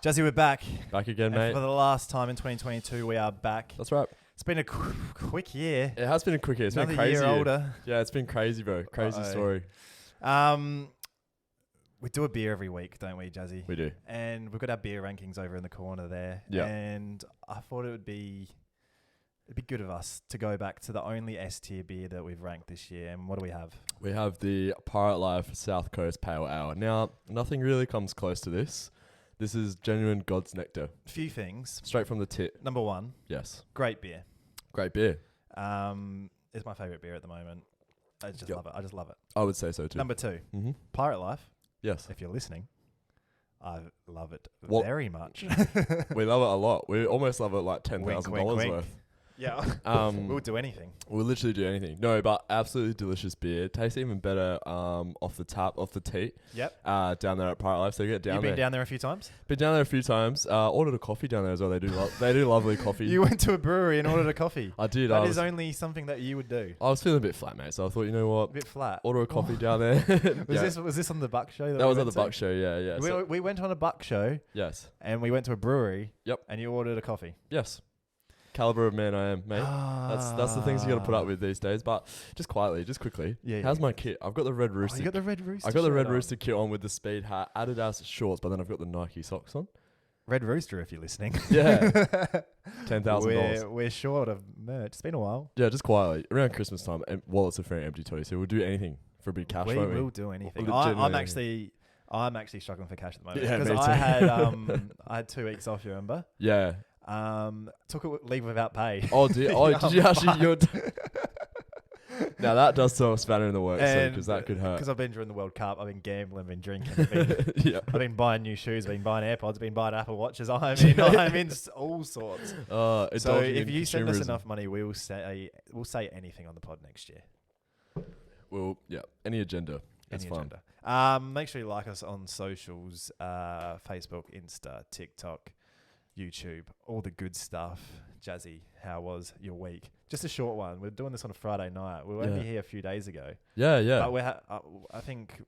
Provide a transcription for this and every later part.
Jazzy, we're back. Back again, And mate. for the last time in 2022, we are back. That's right. It's been a quick year. It has been a quick year. It's been Another a crazy year year. older. Yeah, it's been crazy, bro. Crazy story. We do a beer every week, don't we, Jazzy? We do. And we've got our beer rankings over in the corner there. Yeah. And I thought it'd be good of us to go back to the only S tier beer that we've ranked this year. And what do we have? We have the Pirate Life South Coast Pale Ale. Now, nothing really comes close to this. This is genuine God's nectar. A few things. Straight from the tit. Number one, Yes. great beer. Great beer. It's my favourite beer at the moment. I just Yep. love it. I just love it. I would say so too. Number two, Mm-hmm. Pirate Life. Yes. If you're listening, I love it Well- very much. We love it a lot. We almost love it like $10,000 wink. worth. Yeah. We'll do anything. We'll literally do anything. No, but absolutely delicious beer. Tastes even better off the tap, off the teat. Yep. Down there at Pirate Life. So you get down You've there. been down there a few times? Been down there a few times. Ordered a coffee down there as well. They do lovely coffee. You went to a brewery and ordered a coffee. I did. That is only something that you would do. I was feeling a bit flat, mate. So I thought, you know A what? bit flat. Order a coffee down there. Was this on the Buck show? That was we at the went Buck to? show. Yeah. We went on a Buck show Yes. and we went to a brewery. Yep. And you ordered a coffee. Yes. Caliber of man I am, mate. That's the things you got to put up with these days. But just quietly, just quickly. Yeah. How's my kit? I've got the Red Rooster. You got the Red Rooster. I got the Red shirt on. Rooster kit on with the speed hat, Adidas shorts, but then I've got the Nike socks on. Red Rooster, if you're listening. Yeah. $10,000. We're short of merch. It's been a while. Yeah, just quietly around Christmas time, and wallets are free empty too. So we'll do anything for a big cash. We won't we? will do anything. We'll I'm genuinely- actually struggling for cash at the moment Yeah, because me I had 2 weeks off. You remember? Yeah. Took a leave without pay. Oh, did you actually? Now that does throw a spanner in the works, because that could hurt. Because I've been during the World Cup, I've been gambling, I've been drinking, I've been buying new shoes, I've been buying AirPods, I've been buying Apple Watches. I'm in all sorts. So if you send us enough money, we'll say anything on the pod next year. Well, yeah, any agenda. That's Any fine. agenda. Make sure you like us on socials, Facebook, Insta, TikTok, YouTube, all the good stuff. Jazzy, how was your week? Just a short one. We're doing this on a Friday night. We were only here a few days ago. Yeah. But I think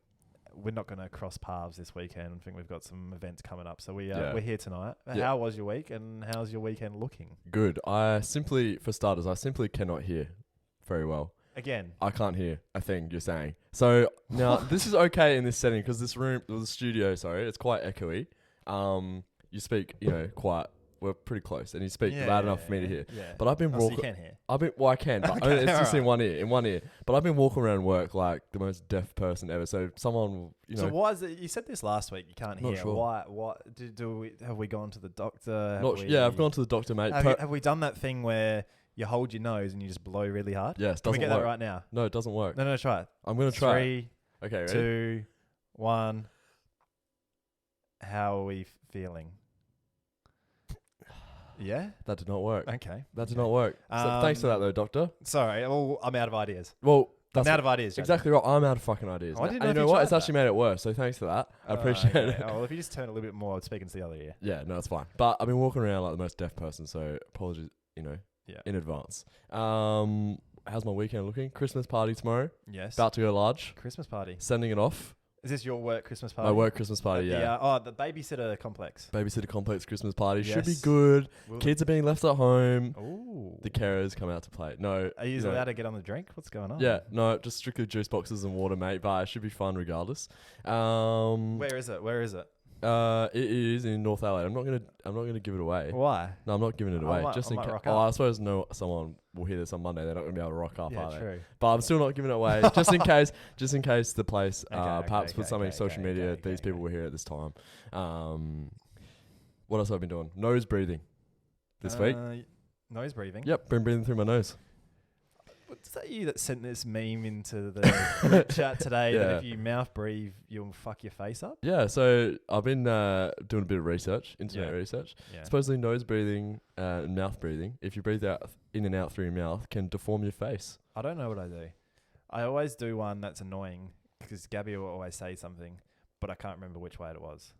we're not going to cross paths this weekend. I think we've got some events coming up. So we're here tonight. Yeah. How was your week and how's your weekend looking? Good. For starters, I simply cannot hear very well. Again. I can't hear a thing you're saying. So now this is okay in this setting because the studio, it's quite echoey. You speak, quiet. We're pretty close, and you speak loud enough for me to hear. Yeah. But I've been walking. So you can hear. I can, but Okay, it's just alright. in one ear. But I've been walking around work like the most deaf person ever. So someone, So why is it? You said this last week. You can't hear. Not sure. Why? What? Have we gone to the doctor? I've gone to the doctor, mate. Have we done that thing where you hold your nose and you just blow really hard? Yes, Can we doesn't get work. that right now? No, it doesn't work. No, try it. I'm gonna try. 3, Okay, ready? 2, 1. How are we feeling? Yeah. That did not work. Okay. That did not work. So thanks for that, though, doctor. Sorry. Well, I'm out of ideas. Well, I'm that's out of ideas. Jazzy. exactly right. I'm out of fucking ideas. Oh, I didn't And know you if know you what? It's tried actually that. made it worse. So thanks for that. I appreciate Okay. it. Oh, well, if you just turn a little bit more, I'd speak into the other ear. Yeah, no, it's fine. But I've been walking around like the most deaf person, so apologies, Yeah. in advance. How's my weekend looking? Christmas party tomorrow. Yes. About to go large. Christmas party. Sending it off. Is this your work Christmas party? My work Christmas party, yeah. The babysitter complex. Babysitter complex Christmas party. Should be Yes. good. Will Kids are being left at home. Ooh. The carers come out to play. No. Are you allowed to get on the drink? What's going on? Yeah, no, just strictly juice boxes and water, mate. But it should be fun regardless. Where is it? It is in North Adelaide. I'm not gonna give it away. Why? No, I'm not giving it away. I Just might in case. rock Oh, up. I suppose someone will hear this on Monday. They're not gonna be able to rock up, are they? True. But I'm still not giving it away, just in case. Just in case the place perhaps put something on social media. These people were here at this time. What else have I been doing? Nose breathing. This week. Nose breathing. Yep, been breathing through my nose. Was that you that sent this meme into the chat today? Yeah. That if you mouth breathe, you'll fuck your face up. Yeah, so I've been doing a bit of research, internet research. Yeah. Supposedly nose breathing and mouth breathing, if you breathe out in and out through your mouth, can deform your face. I don't know what I do. I always do one that's annoying because Gabby will always say something, but I can't remember which way it was.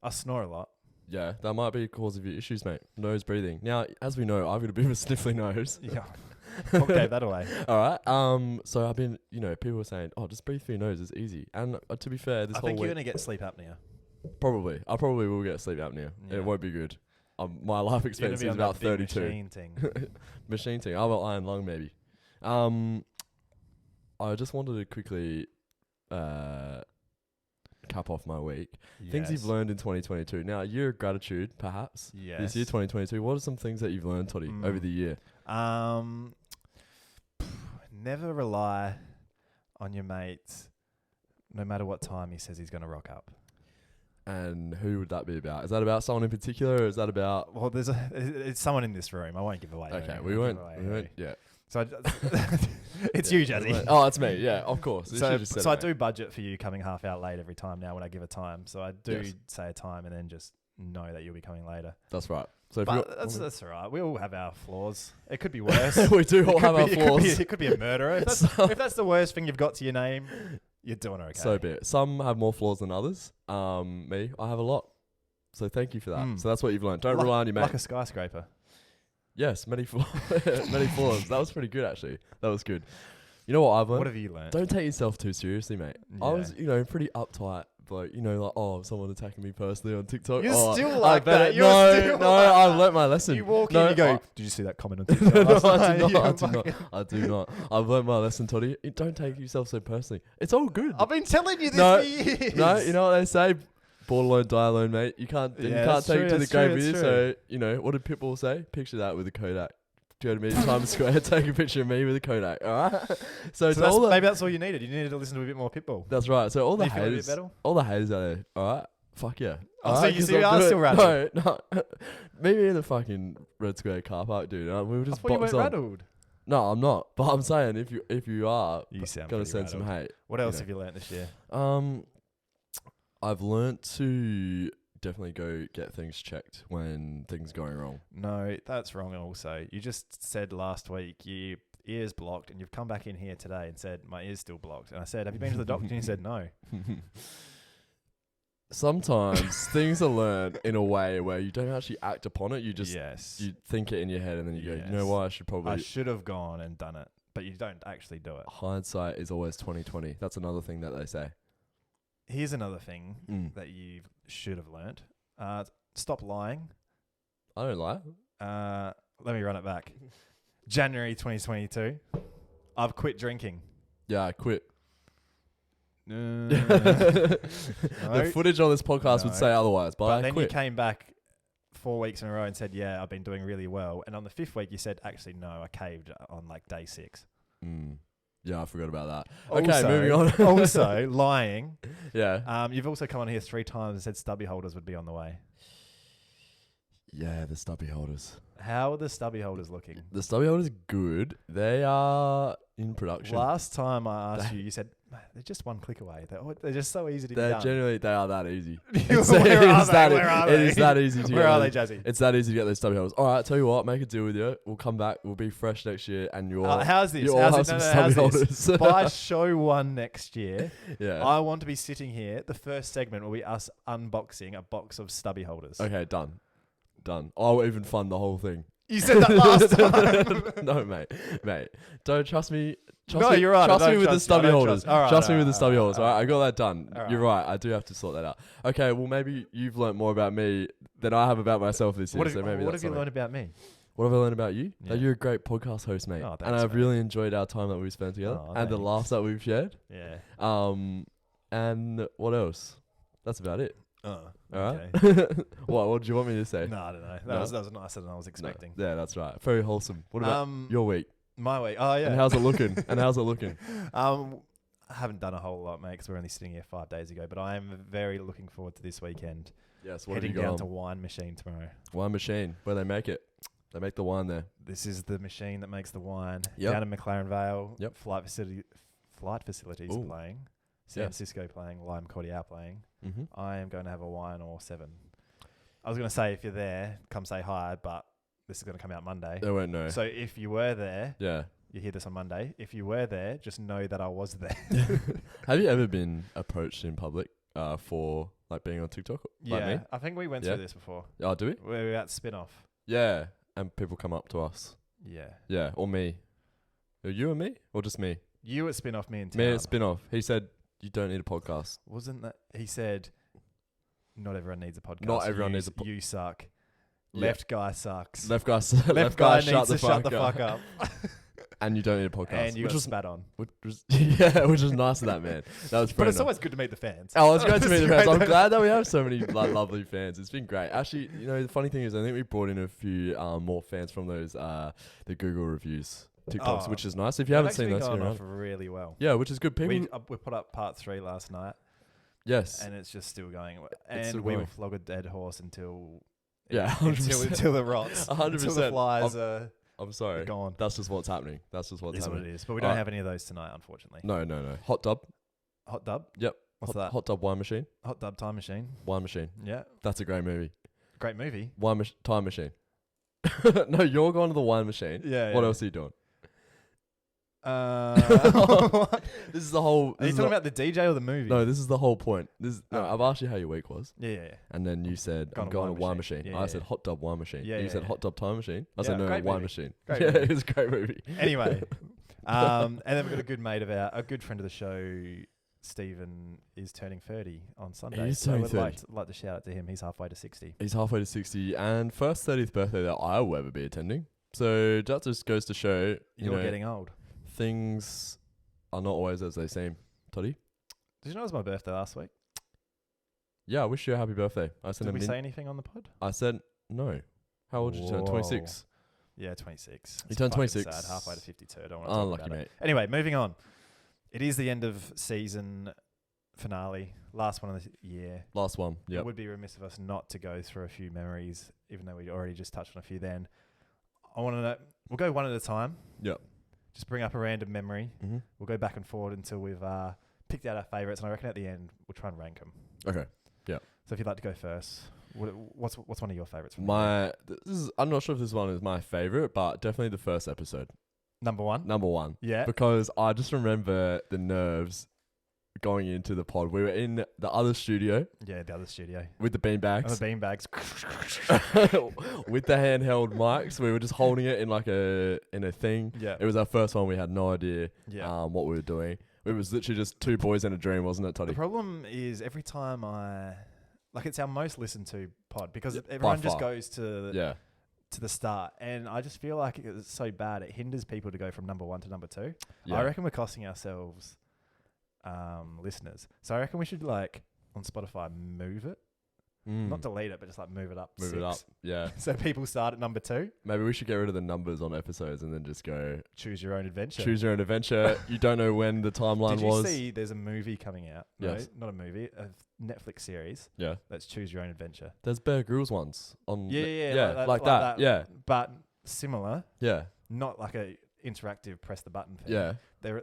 I snore a lot. Yeah, that might be a cause of your issues, mate. Nose breathing. Now, as we know, I've got a bit of a sniffly nose. Yeah. What gave that away? All right. So I've been, people were saying, oh, just breathe through your nose. It's easy. And to be fair, I think you're going to get sleep apnea. Probably. I probably will get sleep apnea. Yeah. It won't be good. My life You're gonna expectancy be is on about that big 32. machine thing. Machine thing. I'm an iron lung maybe. I just wanted to quickly cap off my week. Things you've learned in 2022. Now, year of gratitude, perhaps. Yes. This year, 2022. What are some things that you've learned, Toddy, over the year? Never rely on your mates, no matter what time he says he's going to rock up. And who would that be about? Is that about someone in particular, or is that about... Well, it's someone in this room. I won't give away. Okay, who. we won't, yeah. So it's you, Jazzy. Oh, it's me. Yeah, of course. So I do budget for you coming half hour late every time now when I give a time. So I do say a time and then just know that you'll be coming later. That's right. So that's all right. We all have our flaws. It could be worse. We do all have our flaws. It could be a murderer. If that's the worst thing you've got to your name, you're doing okay. So be it. Some have more flaws than others. Me, I have a lot. So thank you for that. So that's what you've learned. Don't rely on your mate. Like a skyscraper. Yes, many flaws. Many flaws. That was pretty good, actually. That was good. You know what I've learned? What have you learned? Don't take yourself too seriously, mate. Yeah. I was, pretty uptight. Like, someone attacking me personally on TikTok. You're still like that. I've learnt my lesson. You walk in, you go, did you see that comment on TikTok? I do not. I've learnt my lesson, Toddy. Don't take yourself so personally. It's all good. I've been telling you this for years. No, you know what they say? Born alone, die alone, mate. You can't take it to the grave with you. So, what did Pitbull say? Picture that with a Kodak. Go to me in Times Square, take a picture of me with a Kodak. All right. So maybe that's all you needed. You needed to listen to a bit more Pitbull. That's right. So all the haters out there. All right. Fuck yeah. So you are still rattled? No. Maybe in the fucking Red Square car park, dude. We were just I thought you weren't rattled. No, I'm not. But I'm saying if you are, you sound gonna send some hate. What else have you learnt this year? I've learnt to definitely go get things checked when things going wrong. No, that's wrong also. You just said last week your ear's blocked and you've come back in here today and said, my ear's still blocked. And I said, have you been to the doctor? And you said, no. Sometimes things are learned in a way where you don't actually act upon it. You just you think it in your head and then you go, you know what, I should have gone and done it. But you don't actually do it. Hindsight is always 20/20. That's another thing that they say. Here's another thing that you should have learnt. Stop lying. I don't lie. Let me run it back. January 2022. I've quit drinking. Yeah, I quit. No. The footage on this podcast would say otherwise, but I then quit. You came back 4 weeks in a row and said, yeah, I've been doing really well. And on the 5th week, you said, actually, no, I caved on like day 6. Yeah, I forgot about that. Also, okay, moving on. Also, lying. Yeah. You've also come on here 3 times and said stubby holders would be on the way. Yeah, the stubby holders. How are the stubby holders looking? The stubby holders are good. They are in production. Last time I asked you said, they're just one click away. They're just so easy to be done. They are that easy. Where are they? It is that easy to get. Where are they, Jazzy? It's that easy to get those stubby holders. All right, tell you what, make a deal with you. We'll come back. We'll be fresh next year, and how's this? You'll have some stubby holders. By show 1 next year, yeah, I want to be sitting here. The first segment will be us unboxing a box of stubby holders. Okay, done. I'll even fund the whole thing. You said that last time. No, mate. Don't trust me. You're right. Trust me with the stubby holders. Trust me with the stubby holders. All right, I got that done. You're right. I do have to sort that out. Okay, well, maybe you've learnt more about me than I have about myself this year. What have you learned about me? What have I learned about you? Yeah. That you're a great podcast host, mate. Oh, thanks, and I've mate. really enjoyed our time that we've spent together and the laughs that we've shared. Yeah. And what else? That's about it. Oh, all right. Okay. What do you want me to say? No, I don't know. That was nicer than I was expecting. No. Yeah, that's right. Very wholesome. What about your week? My week. Oh, yeah. And how's it looking? I haven't done a whole lot, mate, because we're only sitting here 5 days ago. But I am very looking forward to this weekend. Yes. What heading have you got down on? to Wine Machine tomorrow. Wine Machine, where they make it. They make the wine there. This is the machine that makes the wine. Yep. Down in McLaren Vale. Yep. Flight facilities playing. San Francisco playing. Lime Cordial playing. Mm-hmm. I am going to have a wine or 7. I was going to say, if you're there, come say hi, but this is going to come out Monday. They won't know. So if you were there, you hear this on Monday. If you were there, just know that I was there. Have you ever been approached in public for like being on TikTok? Like me? I think we went through this before. Oh, do we? We were at Spin-Off. Yeah, and people come up to us. Yeah, or me. You and me, or just me? You at Spin-Off, me and Tom. Me at Spin-Off. He said you don't need a podcast. Wasn't that he said? Not everyone needs a podcast. Not everyone needs a You suck. Yeah. Left guy sucks. Left guy Needs shut to the shut the fuck fuck up. And you don't need a podcast. And you which got was spat on. which was nice of that, man. That was But it's enough. always good to meet the fans. Oh, it's great to meet the It's fans. I'm great. glad that we have so many like lovely fans. It's been great. Actually, the funny thing is, I think we brought in a few more fans from those the Google reviews, TikToks, Oh. which is nice. If you haven't seen that, that, gone stick off around. really well. Yeah, which is good. People, We put up part 3 last night, yes, and it's just still going. It's And still we will going. flog a dead horse until Yeah, until 100%. it rots. 100%. Until the flies are I'm sorry. gone. That's just what's happening. That's just what's Is what happening. it is. But we don't have any of those tonight, unfortunately. No. Hot dub. Hot dub. Yep. What's that? Hot dub wine machine. Hot dub time machine. Wine machine. Yeah, That's a great movie. great movie. Time machine. No, you're going to the wine machine. Yeah. What yeah. else are you doing? What? This is the whole. Are you talking about the DJ or the movie? No, this is the whole point. Oh, I've asked you how your week was, Yeah. and then you said Gone I'm to going to wine wine machine. machine. Yeah, I yeah, said yeah. hot dub wine machine. Yeah, you yeah, said yeah. hot dub time machine. I Yeah, said no, great wine movie. machine. Great Yeah, movie. it's a great movie. Anyway, and then we've got a good mate of a good friend of the show, Stephen, is turning 30 on Sunday. is So turning I'd 30. like to shout out to him. He's halfway to 60. He's halfway to 60 and first 30th birthday that I will ever be attending. So that just goes to show You're getting old. things are not always as they seem. Toddy? Did you know it was my birthday last week? Yeah, I wish you a happy birthday. I said Did we say anything on the pod? I said no. How old did you turn? Whoa. 26. Yeah, 26. You turned fucking 26. Sad. Halfway to 52. I don't want to talk Unlucky, about it. mate. Anyway, moving on. It is the end of season finale. Last one of the year. Last one. It Yep. would be remiss of us not to go through a few memories, even though we already just touched on a few then. I want to know. We'll go one at a time. Yep. Just bring up a random memory. Mm-hmm. We'll go back and forward until we've picked out our favourites, and I reckon at the end we'll try and rank them. Okay. So if you'd like to go first, what's one of your favourites? From I'm not sure if this one is my favorite, but definitely the first episode. number one? Number one. Yeah. Because I just remember the nerves going into the pod. We were in the other studio Yeah, the other studio. with the And beanbags. the beanbags. With the handheld mics. We were just holding it in in a thing. Yeah. It was our first one. We had no idea Yeah. what we were doing. It was literally just two boys in a dream, wasn't it, The Toddy? problem is every time it's our most listened to pod because Yeah, by everyone just far. goes to Yeah. the start, and I just feel like it's so bad it hinders people to go from number one to number two. Yeah. I reckon we're costing ourselves listeners. So I reckon we should on Spotify move it, not delete it, but just move it up. Move it up. 6. Yeah. So people start at number 2. Maybe we should get rid of the numbers on episodes and then just go Choose your own adventure. choose your own adventure. You don't know when the timeline Did you was. see there's a movie coming out? Yes. No, not a movie, a Netflix series Yeah. that's Choose Your Own Adventure. There's Bear Grylls ones on. Yeah, like that. Yeah. But similar, Yeah. not like a interactive press the button thing. Yeah.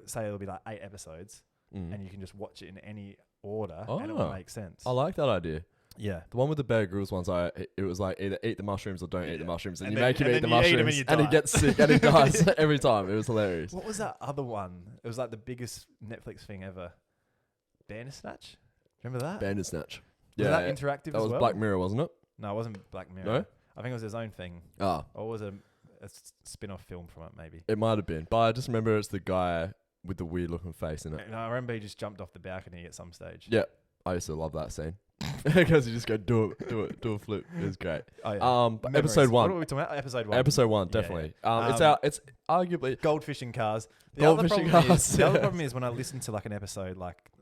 Say it'll be 8 episodes, Mm. and you can just watch it in any order, and it will Oh. make sense. I like that idea. Yeah. The one with the Bear Grylls ones, it was either eat the mushrooms or don't eat the Yeah. mushrooms, and And you then- make him and eat the then you eat 'em and mushrooms, you and he die. gets sick and he dies every time. It was hilarious. What was that other one? It was the biggest Netflix thing ever. Bandersnatch? Remember that? Bandersnatch. Was Yeah, that interactive that as was well? Black Mirror, wasn't it? No, it wasn't Black Mirror. No? I think it was his own thing. Ah, Or was it a spin-off film from it, maybe? it might have been, but I just remember it's the guy with the weird looking face in it. No, I remember he just jumped off the balcony at some stage. Yeah, I used to love that scene because you just go do a flip. It was great. Oh, yeah. But Memories. episode What one. are we talking about? Episode 1. Episode one, Yeah, definitely. yeah. It's arguably Goldfish in cars. The Goldfish other in problem cars, is, the other yes. problem is when I listen to an episode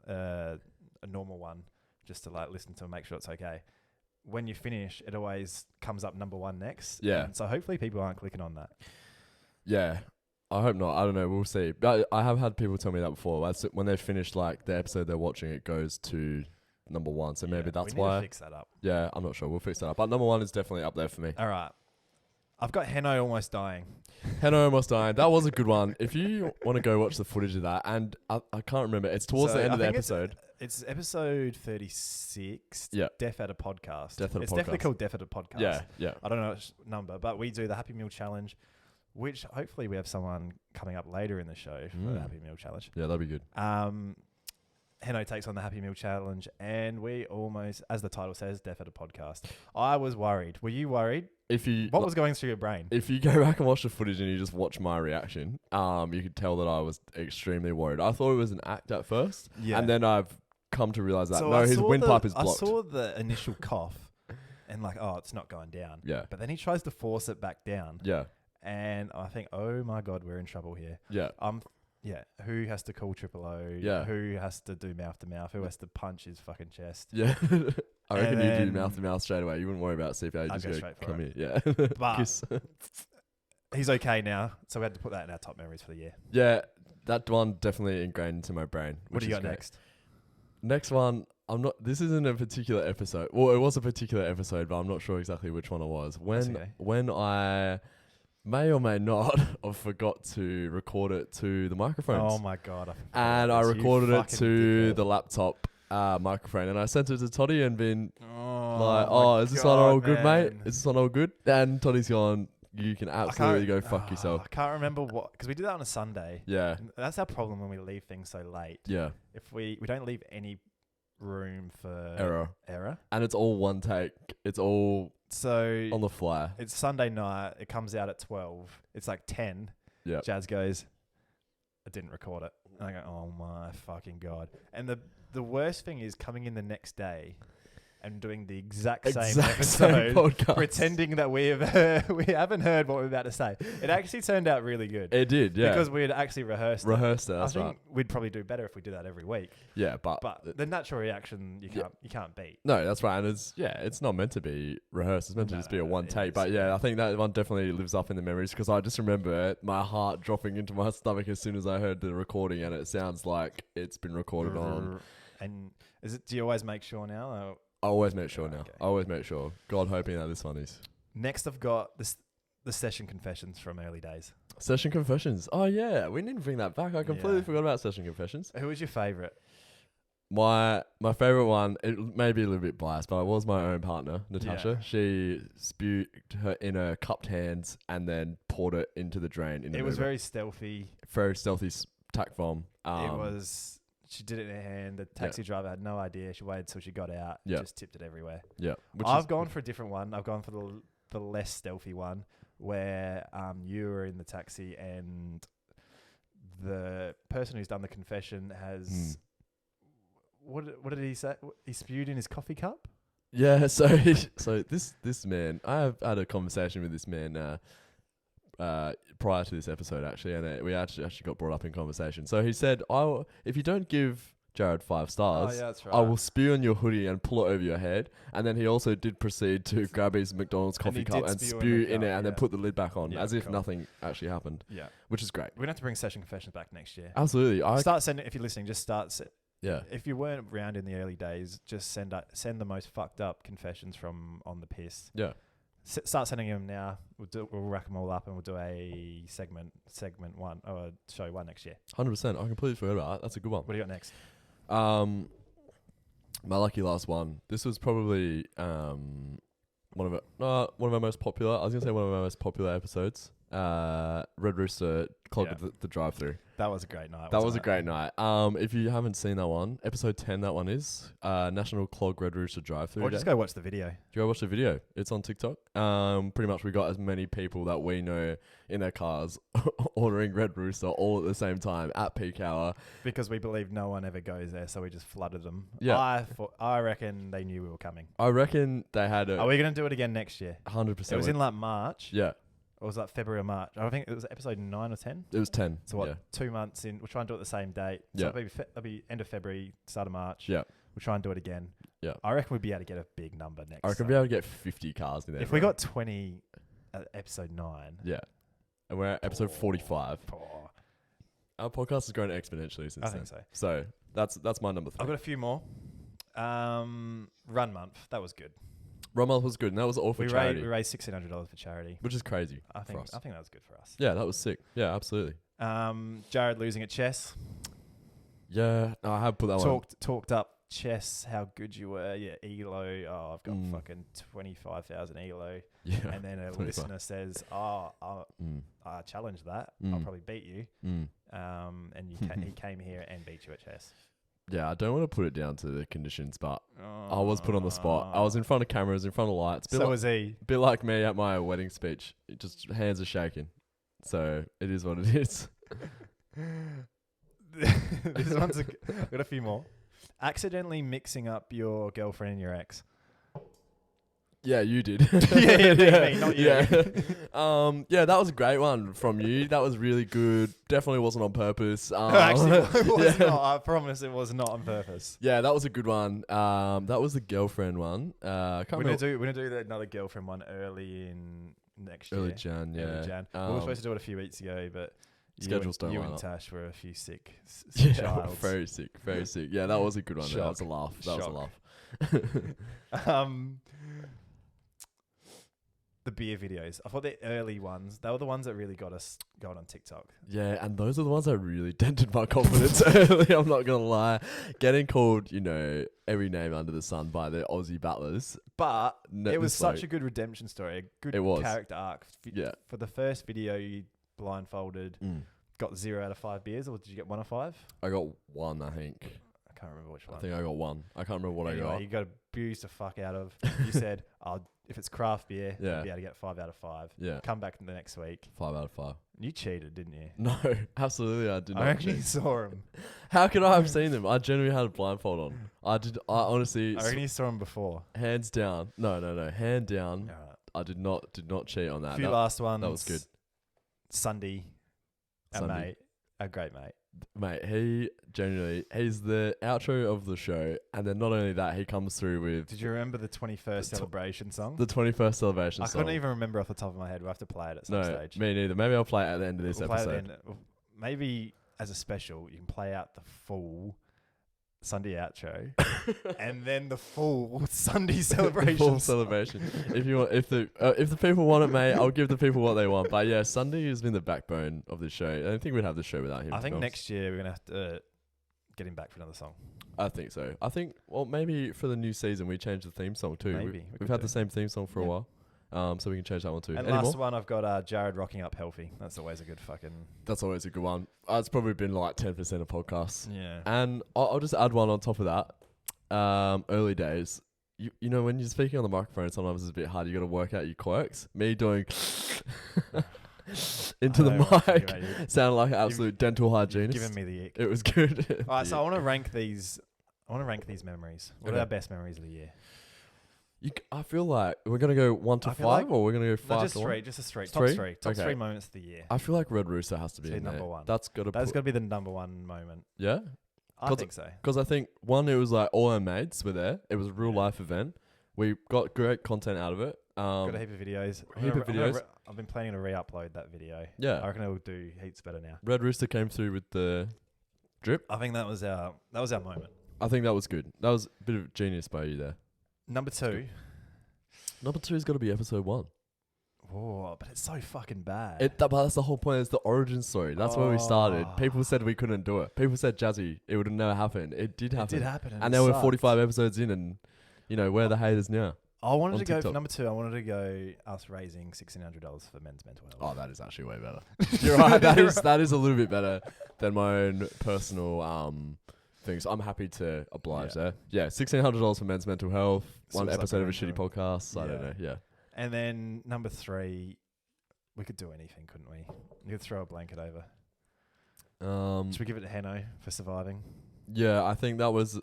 a normal one, just to listen to and make sure it's okay. When you finish, it always comes up number 1 next. Yeah. And so hopefully people aren't clicking on that. yeah. I hope not. I don't know. We'll see. But I have had people tell me that before. When they've finished the episode they're watching, it goes to number 1. So maybe Yeah, that's we need to why. fix that up. Yeah, I'm not sure. We'll fix that up. But number 1 is definitely up there for me. All right. I've got Heno almost dying. Heno almost dying. That was a good one. If you want to go watch the footage of that, and I can't remember. It's towards So the end I of the think episode. It's episode 36. Yeah. Deaf at a Podcast. Deaf at a It's definitely Podcast. called Deaf at a Podcast. Yeah, yeah. I don't know which number, but we do the Happy Meal Challenge, which hopefully we have someone coming up later in the show for the Happy Meal Challenge. Yeah, that'd be good. Heno takes on the Happy Meal Challenge, and we almost, as the title says, Deaf at a Podcast. I was worried. Were you worried? What was going through your brain? If you go back and watch the footage and you just watch my reaction, you could tell that I was extremely worried. I thought it was an act at first, Yeah. and then I've come to realize that. So No, his windpipe is I blocked. saw the initial cough and like, oh, it's not going down. Yeah. But then he tries to force it back down. Yeah. And I think, oh my God, we're in trouble here. Yeah. Yeah. Who has to call triple O? Yeah. Who has to do mouth to mouth? Who has to punch his fucking chest? Yeah. I reckon you do then- mouth to mouth straight away. You wouldn't worry about CPR. You I'd just go go, straight for come it. here. Yeah. But Kiss. he's okay now. So we had to put that in our top memories for the year. Yeah. That one definitely ingrained into my brain. What do which you is got great. next? Next one, this isn't a particular episode. Well, it was a particular episode, but I'm not sure exactly which one it was. When I may or may not have forgot to record it to the microphones. Oh my God. I recorded it to the laptop microphone, and I sent it to Toddy and been is this one all good, mate? Is this one all good? And Toddy's gone, you can absolutely go fuck yourself. I can't remember what, because we did that on a Sunday. Yeah. And that's our problem when we leave things so late. Yeah. If we don't leave any room for Error. And it's all one take. It's all so on the fly. It's Sunday night. It comes out at 12. It's like 10. Yeah. Jazz goes, I didn't record it. And I go, oh my fucking God. And the worst thing is coming in the next day and doing the exact same episode, podcast, pretending that we haven't heard what we're about to say. It actually turned out really good. It did, yeah. Because we had actually rehearsed it. That's I think right. we'd probably do better if we do that every week. Yeah, but the natural reaction you can't beat. No, that's right. And it's not meant to be rehearsed. It's meant to just be a one take. But yeah, I think that one definitely lives up in the memories, because I just remember my heart dropping into my stomach as soon as I heard the recording, and it sounds like it's been recorded on. And do you always make sure now? Or? I always make sure now. Okay. I always make sure. God hoping that this one is. Next, I've got the session confessions from early days. Session confessions. Oh yeah, we need to bring that back. I completely forgot about session confessions. Who was your favourite? My favorite one, it may be a little bit biased, but it was my own partner, Natasha. Yeah. She spewed her in her cupped hands and then poured it into the drain. It was very stealthy. Very stealthy tack bomb. She did it in her hand. The taxi driver had no idea. She waited till she got out. Yeah. Just tipped it everywhere. Yeah. I've gone for a different one. I've gone for the less stealthy one, where you were in the taxi and the person who's done the confession has what did he say? He spewed in his coffee cup? Yeah, so this man, I have had a conversation with this man prior to this episode, actually, and we actually got brought up in conversation. So he said, if you don't give Jared 5 stars, that's right. I will spew on your hoodie and pull it over your head. And then he also did proceed to grab his McDonald's coffee cup and spew in it and then put the lid back on, as if nothing actually happened. Yeah. Which is great. We're going to have to bring session confessions back next year. Absolutely. Start sending, if you're listening, just start. Yeah. If you weren't around in the early days, just send the most fucked up confessions from on the piss. Yeah. Start sending them now. We'll rack them all up and we'll do a segment one or show one next year. 100%. I completely forgot about that. That's a good one. What do you got next? My lucky last one. This was probably one of our most popular. I was gonna say one of our most popular episodes. Red Rooster clogged the drive-through. That was a great night. That was a great night. If you haven't seen that one, episode 10, that one is National Clog Red Rooster Drive-Through. Or just go watch the video. Go watch the video. It's on TikTok. Pretty much we got as many people that we know in their cars ordering Red Rooster all at the same time at peak hour. Because we believe no one ever goes there, so we just flooded them. Yeah. I reckon they knew we were coming. I reckon they had Are we going to do it again next year? 100%. It was in like March. Yeah. Or was that February or March? I think it was episode 9 or 10. It was 10. So what, 2 months in, we'll try and do it the same date. So it'll be end of February, start of March. Yeah. We'll try and do it again. Yeah. I reckon we'd be able to get a big number next I reckon we'd be able to get 50 cars in there. If we got 20 at episode 9. Yeah. And we're at episode 45. Our podcast has grown exponentially since then. I think so. So that's my number 3. I've got a few more. Run month. That was good. Run month was good, and that was all for charity. We raised $1,600 for charity. Which is crazy. I think that was good for us. Yeah, that was sick. Yeah, absolutely. Jared losing at chess. Yeah, no, I have put that one. Talked up chess, how good you were. Yeah, ELO. Oh, I've got fucking 25,000 ELO. Yeah. And then a listener says, I challenged that. I'll probably beat you. And he came here and beat you at chess. Yeah, I don't want to put it down to the conditions, but I was put on the spot. I was in front of cameras, in front of lights. So was he. A bit like me at my wedding speech. Just hands are shaking. So it is what it is. This one's I've got a few more. accidentally mixing up your girlfriend and your ex. Yeah, you did. Me, not you. Yeah, that was a great one from you. That was really good. Definitely wasn't on purpose. Actually, it was not. I promise it was not on purpose. Yeah, that was a good one. That was the girlfriend one. We're gonna do another girlfriend one early in next year. Early Jan, yeah. Early Jan. We were supposed to do it a few weeks ago, but schedules don't you line and up. Tash were a few sick Yeah, childs. very sick, very sick. Yeah, that was a good one. That was a laugh. That was a laugh. The beer videos. I thought the early ones, they were the ones that really got us going on TikTok. Yeah, and those are the ones that really dented my confidence early. I'm not gonna lie. Getting called, every name under the sun by the Aussie battlers. But it was such a good redemption story, a good character arc. Yeah. For the first video, you blindfolded, got 0 out of 5 beers, or did you get 1 of 5? I got 1, I think. I can't remember which one. I think I got 1. I can't remember what I got. You got abused the fuck out of. You said, if it's craft beer, you'll be able to get 5 out of 5. Yeah. Come back the next week. 5 out of 5. You cheated, didn't you? No, absolutely I did not. I actually saw him. How could I have seen them? I genuinely had a blindfold on. I honestly. I reckon you saw him before. Hands down. No. Hand down. Right. I did not cheat on that. A few last ones. That was good. Sunday. A great mate. Mate, he's the outro of the show, and then not only that, he comes through with... Did you remember the 21st celebration song? The 21st celebration song. I couldn't even remember off the top of my head. We'll have to play it at some stage. Me neither. Maybe I'll play it at the end of this episode. Maybe as a special, you can play out the full Sunday outro and then the full Sunday celebration. Full celebration. If the people want it, mate, I'll give the people what they want. But yeah, Sunday has been the backbone of this show. I don't think we'd have the show without him. I think next year we're gonna have to get him back for another song. I think so. I think maybe for the new season we change the theme song too. Maybe we've had the same theme song for a while. So we can change that one too. And last one, I've got Jared rocking up healthy. That's always a good fucking... That's always a good one. It's probably been like 10% of podcasts. Yeah. And I'll just add one on top of that. Early days, you know, when you're speaking on the microphone, sometimes it's a bit hard. You got to work out your quirks. Me doing into the mic sounded like an absolute dental hygienist. Giving me the ick. It was good. All right, so I want to rank these. memories. What are our best memories of the year? I feel like we're gonna go 1 to 5, or we're gonna go 5 no, just to three. 1? Just a three. Top Okay. 3 moments of the year. I feel like Red Rooster has to be in number there. one. That's got to be the number one moment. Yeah, I think so. Because I think one, it was like all our mates were there. It was a real life event. We got great content out of it. Got a heap of videos. I've been planning to re-upload that video. Yeah, I reckon it'll do heaps better now. Red Rooster came through with the drip. I think that was our moment. I think that was good. That was a bit of genius by you there. Number 2. Number 2's got to be episode 1. Oh, but it's so fucking bad. But that's the whole point. It's the origin story. That's where we started. People said we couldn't do it. People said, Jazzy, it would have never happened. It did happen. It did happen. And now we're 45 episodes in, and where are the haters now? I wanted to go for number 2. I wanted to go us raising $1,600 for men's mental health. Oh, that is actually way better. You're right. That is a little bit better than my own personal things. I'm happy to oblige there. Yeah, $1,600 for men's mental health. One episode of a shitty podcast. I don't know. Yeah. And then number 3, we could do anything, couldn't we? You could throw a blanket over. Should we give it to Heno for surviving? Yeah, I think that was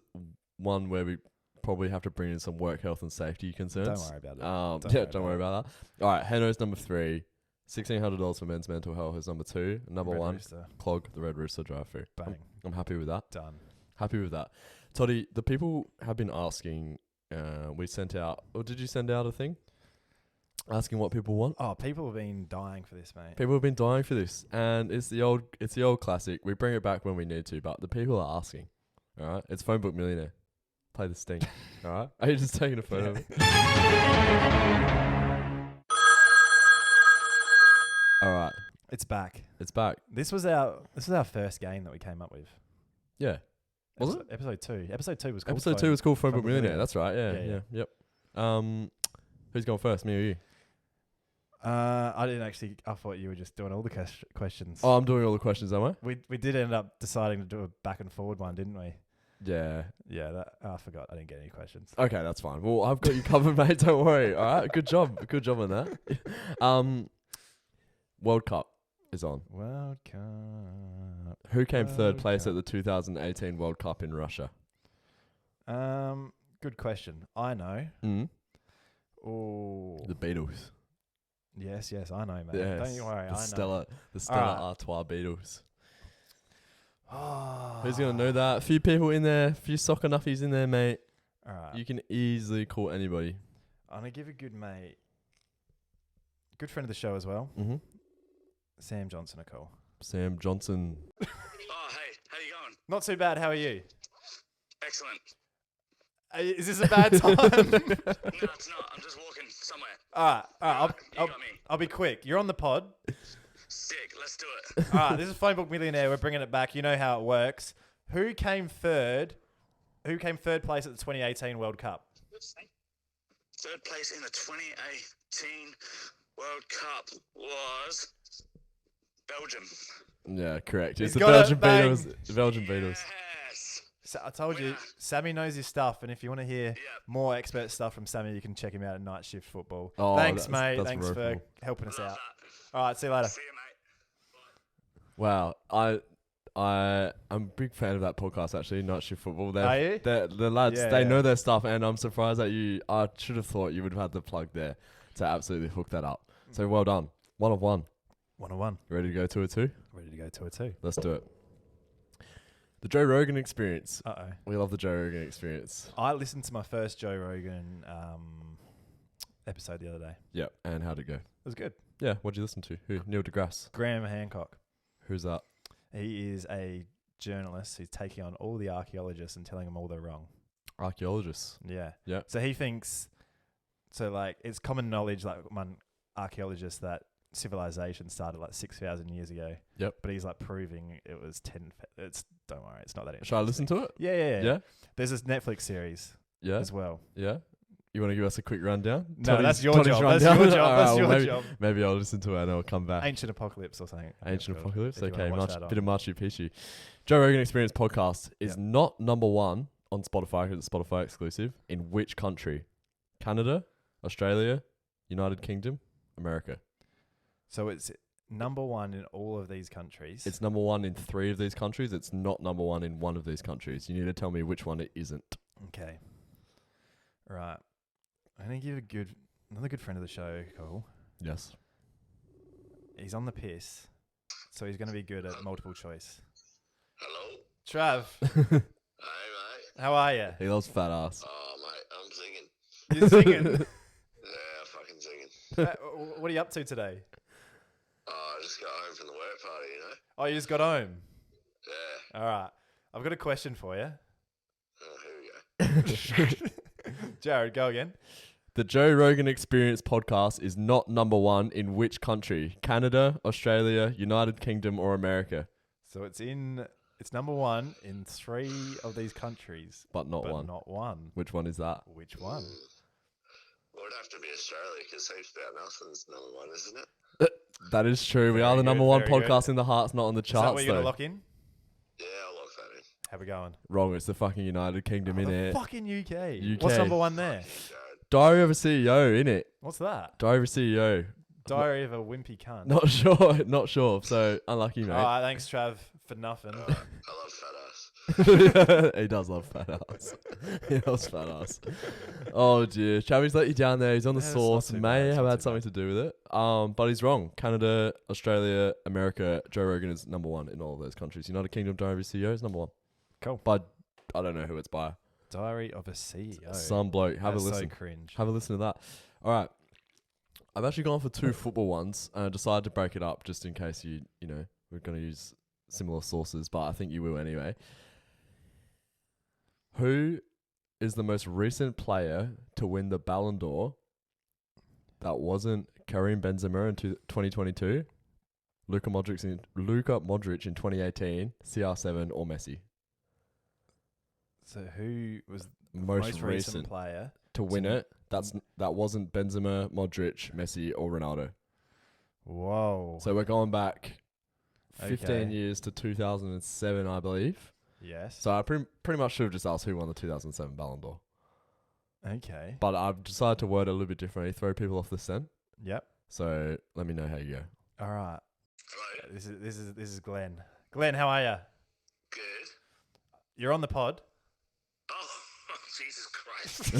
one where we probably have to bring in some work health and safety concerns. Don't worry about that. Don't worry about that. All right, Heno's number 3. $1,600 for men's mental health is number 2. Number 1, clog the Red Rooster drive-through. Bang. I'm happy with that. Done. Happy with that. Toddy, the people have been asking, we sent out, or did you send out a thing? Asking what people want? Oh, people have been dying for this, mate. People have been dying for this. And it's the old classic. We bring it back when we need to, but the people are asking. All right? It's Phone Book Millionaire. Play the sting. All right? Are you just taking a photo of it? All right. It's back. It's back. This was our first game that we came up with. Yeah. Was it? Episode 2. Episode 2 was called Episode 2 was called Phone Book Millionaire. That's right. Yeah. Yep. Who's going first? Me or you? I didn't actually. I thought you were just doing all the questions. Oh, I'm doing all the questions, am I? We did end up deciding to do a back and forward one, didn't we? Yeah. Yeah. I forgot. I didn't get any questions. Okay, that's fine. Well, I've got you covered, mate. Don't worry. All right. Good job. Good job on that. World Cup is on. World Cup. Who came third place at the 2018 World Cup in Russia? Good question. I know. Mm. Oh, The Beatles. yes, I know, mate. Yes. Don't you worry. The I Stella Alright. Artois Beatles. know. Who's gonna know that? A few people in there, a few soccer nuffies in there, mate. All right. You can easily call anybody. I'm gonna give a good mate, good friend of the show as well, Mm-hmm. Sam Johnson a call. Sam Johnson. Oh, hey, how you going? Not too bad. How are you? Excellent. Is this a bad time? No, it's not. I'm just walking somewhere. All right. You got me. I'll be quick. You're on the pod. Sick. Let's do it. All right. This is Phone Book Millionaire. We're bringing it back. You know how it works. Who came third? Who came third place at the 2018 World Cup? Third place in the 2018 World Cup was Belgium. Yeah, correct. He's It's the got it, Belgian bang. Beatles. The Belgian Beatles. Yes. So I told you, Winner. Sammy knows his stuff, and if you want to hear Yeah. more expert stuff from Sammy, you can check him out at Night Shift Football. Oh, Thanks, that's- mate. that's Thanks real for cool. helping us Love out. that. All right, see you later. See you, mate. Wow, I'm a big fan of that podcast actually. Not Shift Football. Are you? The lads, Yeah, they yeah. know their stuff, and I'm surprised that you. I should have thought you would have had the plug there to absolutely hook that up. So well done. 1 of 1. 101. Ready to go 2 of 2? Ready to go 2 or 2. Let's do it. The Joe Rogan Experience. Uh oh. We love the Joe Rogan Experience. I listened to my first Joe Rogan episode the other day. Yep. And how'd it go? It was good. Yeah. What'd you listen to? Who? Neil deGrasse. Graham Hancock. Who's that? He is a journalist who's taking on all the archaeologists and telling them all they're wrong. Archaeologists. Yeah. Yeah. So he thinks, like, it's common knowledge, like, among archaeologists, that civilization started like 6,000 years ago. Yep. But he's like proving it was 10. Don't worry, it's not that interesting. Should I listen to it? Yeah. Yeah. There's this Netflix series Yeah. as well. Yeah. You want to give us a quick rundown? No, that's your Tony's job. That's rundown? your job. Alright, That's well, your maybe, job. Maybe I'll listen to it and I'll come back. Ancient Apocalypse or something. Ancient If you Apocalypse. wanna Okay, watch that bit of on. Machu Picchu. Joe Rogan Experience podcast is Yep. not number 1 on Spotify because it's Spotify exclusive. In which country? Canada, Australia, United Kingdom, America. So it's number 1 in all of these countries. It's number 1 in 3 of these countries. It's not number 1 in 1 of these countries. You need to tell me which one it isn't. Okay. Right. I'm going to give another good friend of the show a call. Yes. He's on the piss, so he's going to be good at multiple choice. Hello. Trav, Hey, mate. how are you? He loves fat ass. Oh, mate, I'm singing. You're singing. Yeah, fucking singing. What are you up to today? Oh, I just got home from the work party, you know? Oh, you just got home. Yeah. All right. I've got a question for you. Oh, here we go. Jared, go again. The Joe Rogan Experience podcast is not number 1 in which country? Canada, Australia, United Kingdom, or America? So it's number 1 in 3 of these countries, But not but 1. not 1. Which one is that? Which one? Well, it'd have to be Australia because Heaps About Nothing's number 1, isn't it? That is true. We Very are the good, number 1 very good. podcast in the hearts, not on the Is that charts. what you're going to though. lock in? Yeah, I'll lock that in. How we going? Wrong. It's the fucking United Kingdom in the it. fucking UK. UK. What's number 1 there? Jared. Diary of a CEO in it. What's that? Diary of a CEO. Diary of a Wimpy Cunt. Not sure. Not sure. So unlucky, mate. All right, thanks, Trav, for nothing. I love fat ass. He does love fat ass. He loves fat ass. Oh dear, Chavi's let you down there. He's on the Yeah, it's not sauce. too bad, May it's have not had too something to do with it. But he's wrong. Canada, Australia, America. Joe Rogan is number 1 in all of those countries. United Kingdom, Diary of a CEO is number 1. Cool. But I don't know who it's by. Diary of a CEO. Some bloke. Have That's a listen. So cringe. Have a listen to that. All right. I've actually gone for 2 football ones, and I decided to break it up just in case you know, we're going to use similar sources, but I think you will anyway. Who is the most recent player to win the Ballon d'Or that wasn't Karim Benzema in 2022, Luka Modric in 2018, CR7, or Messi? So who was the Most most recent player? to win it. That wasn't Benzema, Modric, Messi, or Ronaldo. Whoa. So we're going back 15 Okay. years to 2007, I believe. Yes. So I pretty much should have just asked who won the 2007 Ballon d'Or. Okay. But I've decided to word it a little bit differently, throw people off the scent. Yep. So let me know how you go. All right. Hello. This is Glenn. Glenn, how are you? Good. You're on the pod. Oh, Jesus Christ.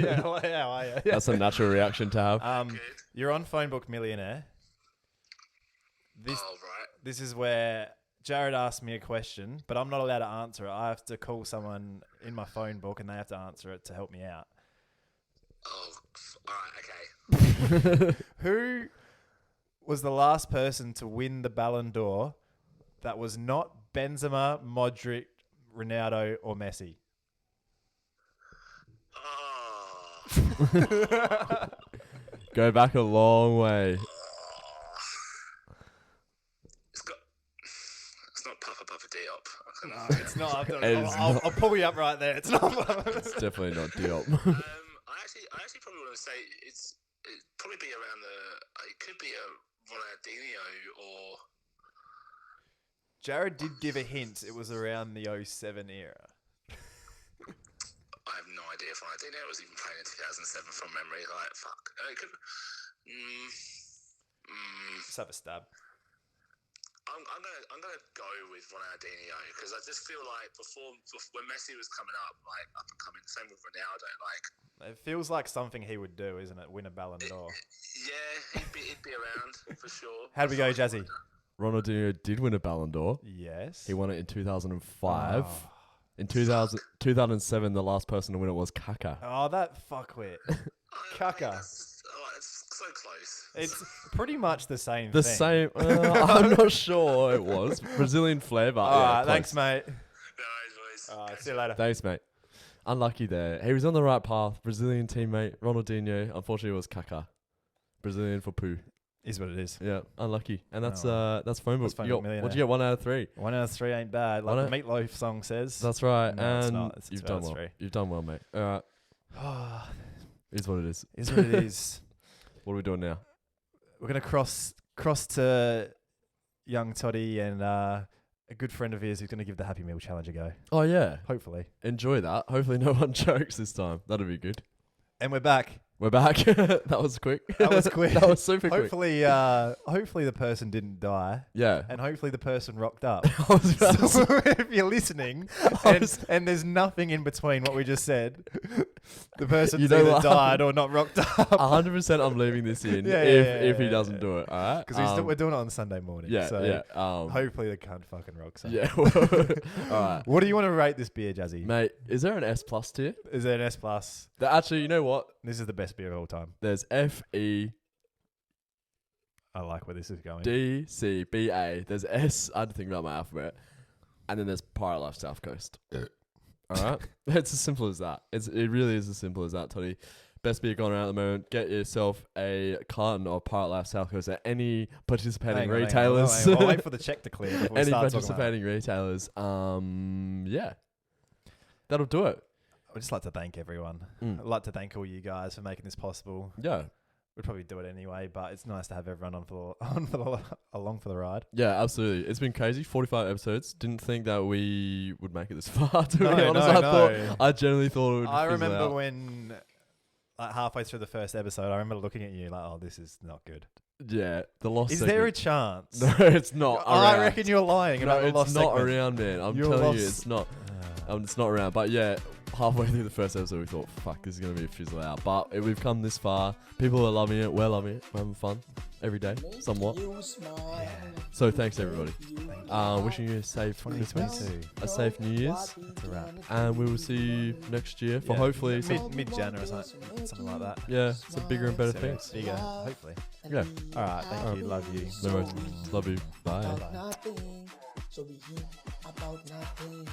Yeah, well, how are you? That's a natural reaction to have. Good. You're on Phone Book Millionaire. This Oh, right. this is where Jared asked me a question, but I'm not allowed to answer it. I have to call someone in my phone book, and they have to answer it to help me out. Oh, all right, okay. Who was the last person to win the Ballon d'Or that was not Benzema, Modric, Ronaldo, or Messi? Oh. Go back a long way. It's not Papa Diop. No, it's not. It's I'll pull you up right there. It's not. It's definitely not Diop. I actually probably want to say it'd probably be around it could be a Ronaldinho or. Jared did give a hint. It was around the 07 era. I have no idea if Ronaldinho was even playing in 2007 from memory. Like, fuck. It could. Let's have a stab. I'm gonna go with Ronaldinho because I just feel like before when Messi was coming up, like up and coming, same with Ronaldo. Like, It feels like something he would do, isn't it? Win a Ballon d'Or. yeah, he'd be around for sure. How'd we go, Jazzy? Ronaldinho did win a Ballon d'Or. Yes. He won it in 2005. Oh. In 2007, the last person to win it was Kaká. Oh, that fuckwit. Kaka. That's so close. It's pretty much the same The thing. same. I'm not sure it was Brazilian flavor. All Yeah, right, thanks, close. mate. No worries, boys. All right, see you later. Thanks, mate. Unlucky there. He was on the right path. Brazilian teammate Ronaldinho. Unfortunately, it was Kaká. Brazilian for poo. Is what it is. Yeah, unlucky. And that's Oh, that's phone book. That's Phone You Book got- Millionaire. What'd you get? 1 out of 3. 1 out of 3 ain't bad. Like One the Meatloaf song says. That's right. No, it's and not. It's you've 2 done out of well. 3. You've done well, mate. All right. Is what it is. Is what it is. What are we doing now? We're gonna cross to young Toddy and a good friend of his who's gonna give the Happy Meal challenge a go. Oh yeah. Hopefully. Enjoy that. Hopefully no one chokes this time. That'll be good. And we're back. We're back. That was quick. That was quick. That was super quick. Hopefully the person didn't die, Yeah. and hopefully the person rocked up. I was about to say- So if you're listening, and there's nothing in between what we just said, the person's You know either what? died or not rocked up. 100% I'm leaving this in Yeah, if he yeah, doesn't yeah. do it. All right. Because we're doing it on Sunday morning. Yeah. So Yeah. hopefully the cunt fucking rocks up. Yeah. All right. What do you want to rate this beer, Jazzy? Mate, is there an S plus tier? Is it an S plus? Actually, you know what? This is the best beer of all time. There's FEDCBA. I like where this is going. There's S. I had to think about my alphabet. And then there's Pirate Life South Coast. All right. It's as simple as that. It really is as simple as that, Toddy. Best beer going around at the moment. Get yourself a carton of Pirate Life South Coast at any participating Hang on, hang on. retailers. I'll wait for the check to clear before we Any start talking about it. participating retailers. Yeah. That'll do it. I'd just like to thank everyone. Mm. I'd like to thank all you guys for making this possible. Yeah. We'd probably do it anyway, but it's nice to have everyone along for the ride. Yeah, absolutely. It's been crazy. 45 episodes. Didn't think that we would make it this far, to No, be honest. no. I genuinely thought it would I fizzle remember out. when, like halfway through the first episode, I remember looking at you like, "Oh, this is not good." Yeah, the lost Is segment. there a chance? No, it's not I around. reckon you're lying about No, the lost it's not segment. around, man. I'm You're telling you, lost. it's not. It's not around. But yeah, halfway through the first episode, we thought, fuck, this is going to be a fizzle out. But we've come this far. People are loving it. We're loving it. We're having fun every day, somewhat. So thanks, everybody. Wishing you a safe Christmas, 2022. a safe New Year's. It's a wrap. And we will see you next year for Yeah. hopefully some, mid-Jan or something like that. yeah, some bigger and better So things. Bigger, hopefully. Yeah. All right, thank you. Love you. No worries. Love you. Bye. About nothing, so we hear about nothing.